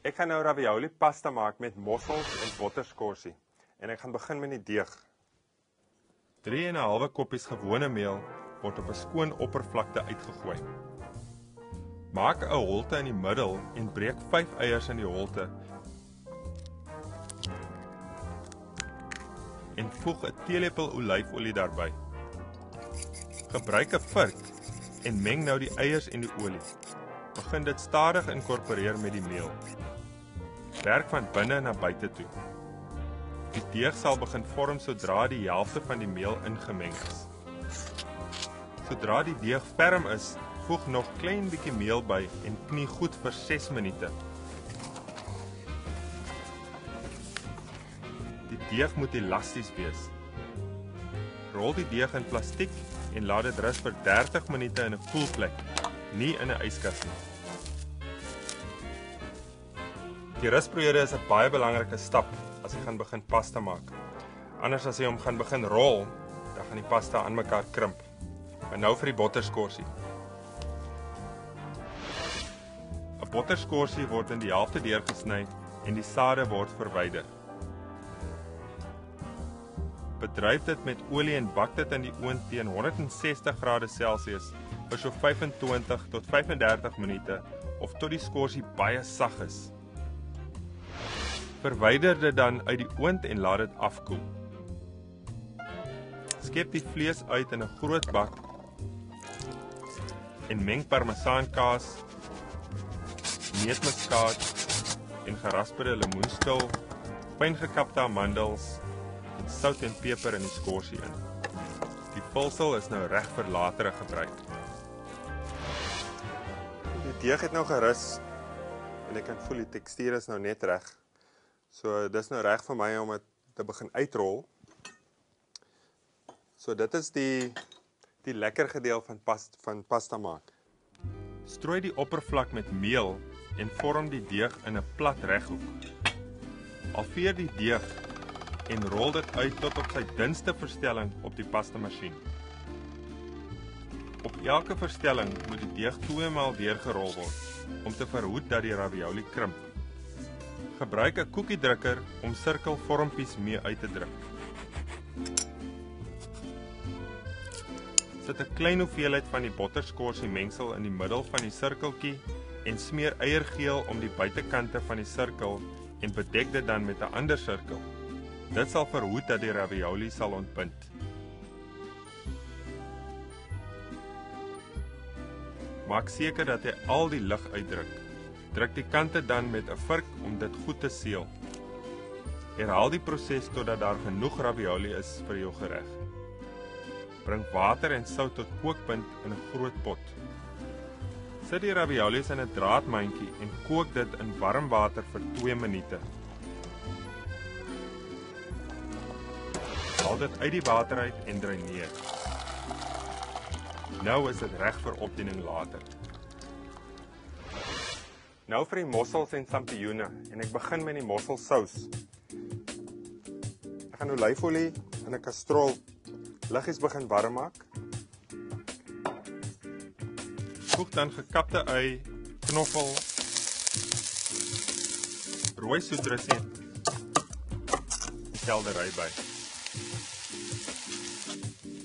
Ek gaan nou ravioli pasta maak met mossels en botterskorsie. En ek gaan begin met die deeg. 3,5 koppies gewone meel word op 'n skoon oppervlakte uitgegooi. Maak 'n holte in die middel en breek 5 eiers in die holte. En voeg 'n teelepel olyfolie daarbey. Gebruik 'n vurk en meng nou die eiers en die olie. Begin dit stadig inkorporeer met die meel. Werk van binne na buite toe. Die deeg sal begin vorm sodra die helfte van die meel ingemeng is. Sodra die deeg ferm is, voeg nog klein bietjie meel by en knie goed vir 6 minute. Die deeg moet elasties wees. Rol die deeg in plastiek en laat dit rus vir 30 minute in 'n koel plek, nie in 'n yskas nie. Die rusperiode is 'n baie belangrike stap as jy gaan begin pasta maak. Anders as jy hom gaan begin rol, dan gaan die pasta aan mekaar krimp. Maar nou vir die botterskorsie. 'n Botterskorsie word in die helfte deurgesny en die sade word verwyder. Bedryf dit met olie en bak dit in die oond teen 160°C vir so 25 tot 35 minute of tot die skorsie baie sag is. Verwyder dit dan uit die oond en laat dit afkoel. Skep die vlees uit in 'n groot bak en meng parmesaankaas, neutmuskaat en gerasperde lemoenskil, fyn gekapte amandels en sout en peper in die skorsie in. Die vulsel is nou reg vir latere gebruik. Die deeg het nou gerus en ek kan voel die tekstuur is nou net reg. So dis nou reg vir my om dit te begin uitrol. So dit is die lekker gedeel van pasta maak. Strooi die oppervlak met meel en vorm die deeg in 'n plat reghoek. Halveer die deeg en rol dit uit tot op sy dunste verstelling op die pastamasjien. Op elke verstelling moet die deeg 2 maal deurgerol word om te verhoed dat die ravioli krimp. Gebruik 'n koekiedrukker om sirkelvormpies mee uit te druk. Sit 'n klein hoeveelheid van die botterskorsie mengsel in die middel van die sirkeltjie en smeer eiergeel om die buitekante van die sirkel en bedek dit dan met 'n ander sirkel. Dit sal verhoed dat die ravioli sal ontbind. Maak seker dat jy al die lug uitdruk. Druk die kante dan met 'n vurk om dit goed te seël. Herhaal die proses totdat daar genoeg ravioli is vir jou gereg. Bring water en sout tot kookpunt in 'n groot pot. Sit die raviolis in 'n draadmandjie en kook dit in warm water vir 2 minute. Haal dit uit die water uit en dreineer. Nou is dit reg vir opdiening later. Nou vir die mossels en sampioene en ek begin met die mosselsous. Ek gaan olyfolie in 'n kastrol liggies begin warm maak. Voeg dan gekapte ui, knoffel, rooi soetdrussie en seldery by.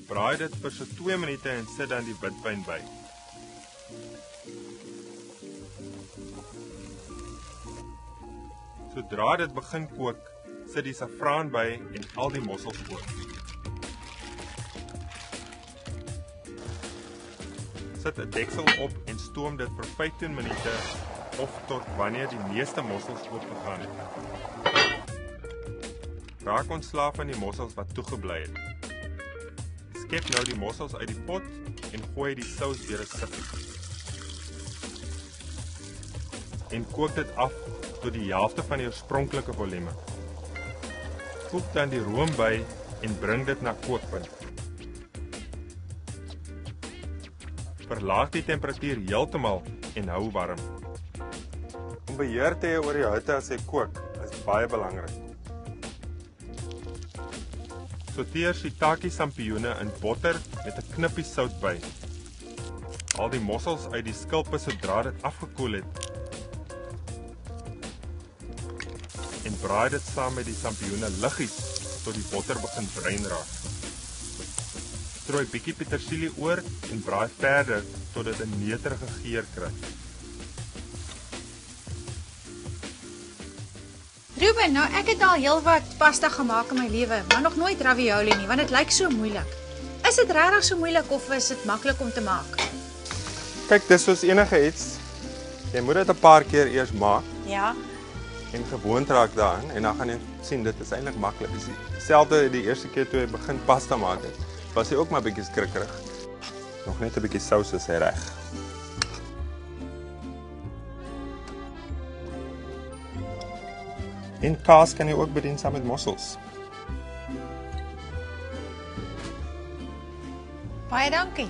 Braai dit vir so 2 minute en sit dan die witwyn by. Sodra dit begin kook, sit die saffraan by en al die mossels kook. Sit 'n deksel op en stoom dit vir 15 minute of tot wanneer die meeste mossels oopgegaan het. Raak ontslaaf van die mossels wat toegebly het. Skep nou die mossels uit die pot en gooi die sous deur 'n sippie. En kook dit af tot die helfte van die oorspronklike volume. Voeg dan die room by en bring dit na kookpunt. Verlaag die temperatuur heeltemal en hou warm. Om beheer te hê oor die hitte as jy kook, is baie belangrik. Sauteer shiitake sampioene in botter met 'n knippie sout by. Haal die mossels uit die skilpe sodra dit afgekoel het. en braai dit saam met die sampioene liggies tot die botter begin bruin raak. Strooi bietjie petersilie oor en braai verder tot dit 'n neutrige geur kry. Ruben, nou ek het al heelwat pasta gemaak in my lewe, maar nog nooit ravioli nie, want dit lyk so moeilik. Is dit regtig so moeilik of is dit maklik om te maak? Kyk, dis soos enige iets. Jy moet dit 'n paar keer eers maak Ja. en gewoond raak daaraan en dan gaan jy sien dit is eintlik maklik. Dis dieselfde die eerste keer toe jy begin pasta maak het, was jy ook maar bietjie skrikkerig. Nog net 'n bietjie sous is hy reg. En kaas kan jy ook bedien saam met mossels. Baie dankie.